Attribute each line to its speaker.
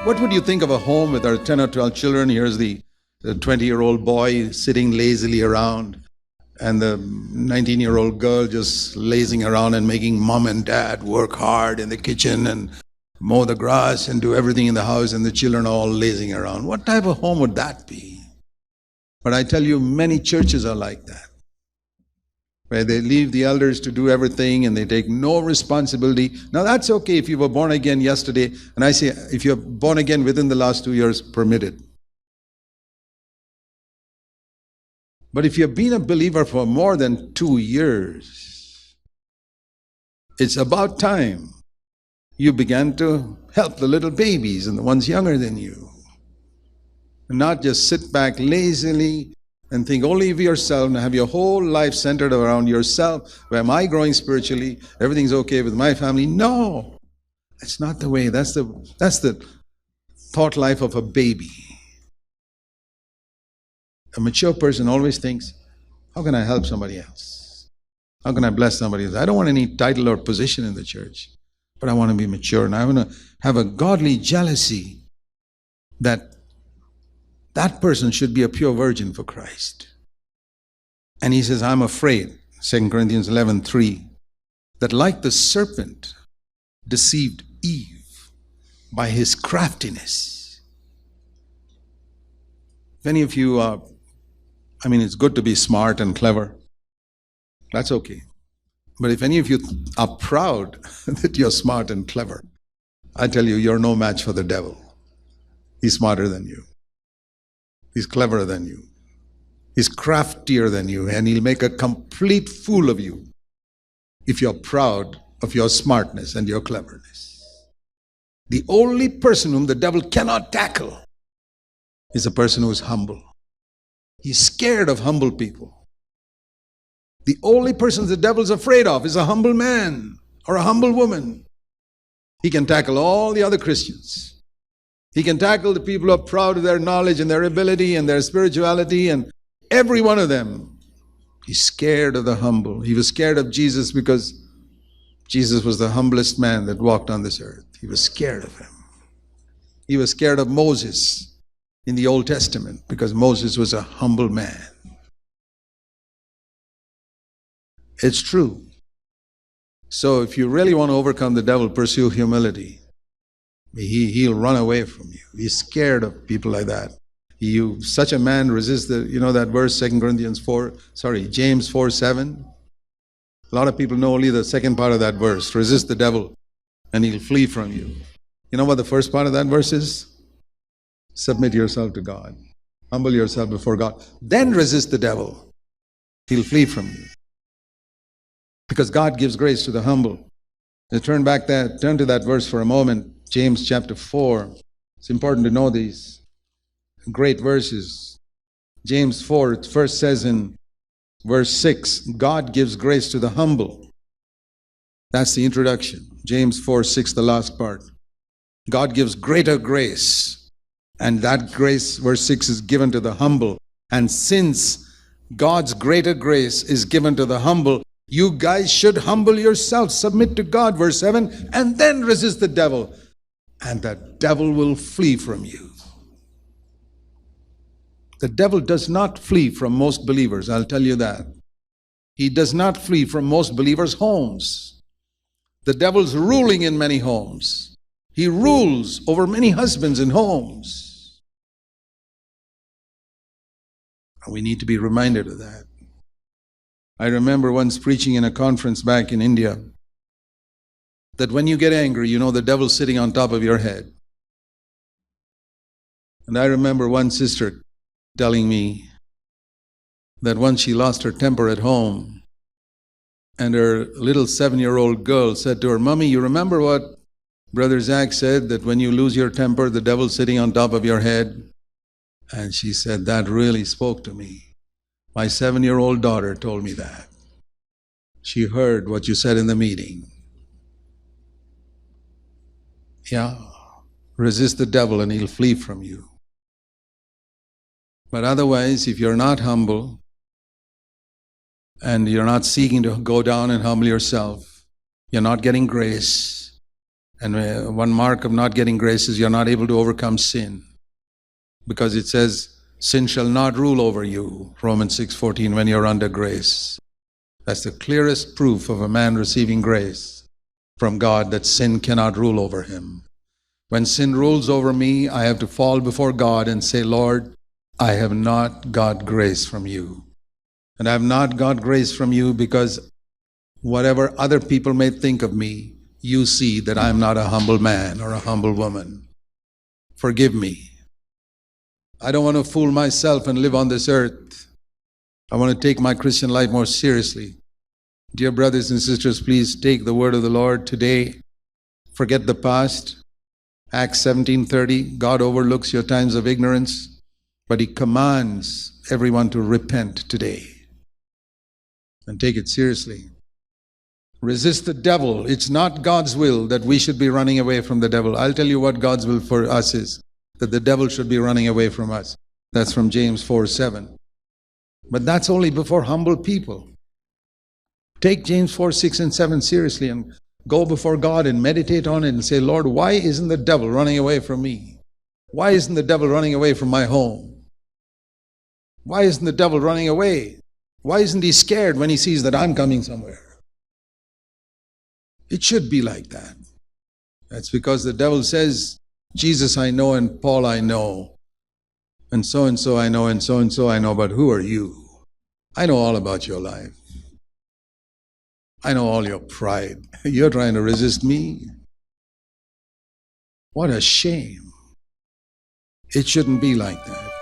Speaker 1: What would you think of a home with our 10 or 12 children? Here's the 20-year-old boy sitting lazily around, and the 19-year-old girl just lazing around and making mom and dad work hard in the kitchen and mow the grass and do everything in the house, and the children all lazing around. What type of home would that be? But I tell you, many churches are like that, where they leave the elders to do everything and they take no responsibility. Now that's okay if you were born again yesterday, and I say if you're born again within the last 2 years, permitted. But if you've been a believer for more than 2 years, it's about time you began to help the little babies and the ones younger than you. And not just sit back lazily and think only of yourself and have your whole life centered around yourself. Where am I growing spiritually? Everything's okay with my family. No, that's not the way. That's the thought life of a baby. A mature person always thinks, how can I help somebody else? How can I bless somebody else? I don't want any title or position in the church, but I want to be mature, and I want to have a godly jealousy that that person should be a pure virgin for Christ. And he says, I'm afraid, 2 Corinthians 11:3, that like the serpent deceived Eve by his craftiness. If any of you are, it's good to be smart and clever. That's okay. But if any of you are proud that you're smart and clever, I tell you, you're no match for the devil. He's smarter than you. He's cleverer than you. He's craftier than you, and he'll make a complete fool of you if you're proud of your smartness and your cleverness. The only person whom the devil cannot tackle is a person who is humble. He's scared of humble people. The only person the devil's afraid of is a humble man or a humble woman. He can tackle all the other Christians. He can tackle the people who are proud of their knowledge and their ability and their spirituality, and every one of them. He's scared of the humble. He was scared of Jesus because Jesus was the humblest man that walked on this earth. He was scared of him. He was scared of Moses in the Old Testament because Moses was a humble man. It's true. So if you really want to overcome the devil, pursue humility. He'll run away from you. He's scared of people like that. Such a man resists that verse, James 4:7. A lot of people know only the second part of that verse. Resist the devil and he'll flee from you. You know what the first part of that verse is? Submit yourself to God. Humble yourself before God. Then resist the devil. He'll flee from you. Because God gives grace to the humble. Now turn to that verse for a moment. James chapter 4. It's important to know these great verses. James 4, it first says in verse 6, God gives grace to the humble. That's the introduction. James 4:6, the last part. God gives greater grace. And that grace, verse 6, is given to the humble. And since God's greater grace is given to the humble, you guys should humble yourselves, submit to God, verse 7, and then resist the devil. And the devil will flee from you. The devil does not flee from most believers, I'll tell you that. He does not flee from most believers' homes. The devil's ruling in many homes. He rules over many husbands and homes. And we need to be reminded of that. I remember once preaching in a conference back in India, that when you get angry, the devil's sitting on top of your head. And I remember one sister telling me that once she lost her temper at home, and her little 7-year-old girl said to her, Mommy, you remember what Brother Zac said, that when you lose your temper, the devil's sitting on top of your head? And she said, that really spoke to me. My 7-year-old daughter told me that. She heard what you said in the meeting. Yeah, resist the devil and he'll flee from you. But otherwise, if you're not humble and you're not seeking to go down and humble yourself, you're not getting grace, And one mark of not getting grace is you're not able to overcome sin. Because it says, sin shall not rule over you, Romans 6:14, when you're under grace. That's the clearest proof of a man receiving grace from God, that sin cannot rule over him. When sin rules over me, I have to fall before God and say, Lord, I have not got grace from you. And I have not got grace from you because whatever other people may think of me, you see that I'm not a humble man or a humble woman. Forgive me. I don't want to fool myself and live on this earth. I want to take my Christian life more seriously. Dear brothers and sisters, please take the word of the Lord today. Forget the past. Acts 17:30, God overlooks your times of ignorance, but He commands everyone to repent today and take it seriously. Resist the devil. It's not God's will that we should be running away from the devil. I'll tell you what God's will for us is, that the devil should be running away from us. That's from James 4:7. But that's only before humble people. Take James 4, 6, and 7 seriously and go before God and meditate on it and say, Lord, why isn't the devil running away from me? Why isn't the devil running away from my home? Why isn't the devil running away? Why isn't he scared when he sees that I'm coming somewhere? It should be like that. That's because the devil says, Jesus I know and Paul I know, and so I know, and so I know, but who are you? I know all about your life. I know all your pride. You're trying to resist me? What a shame. It shouldn't be like that.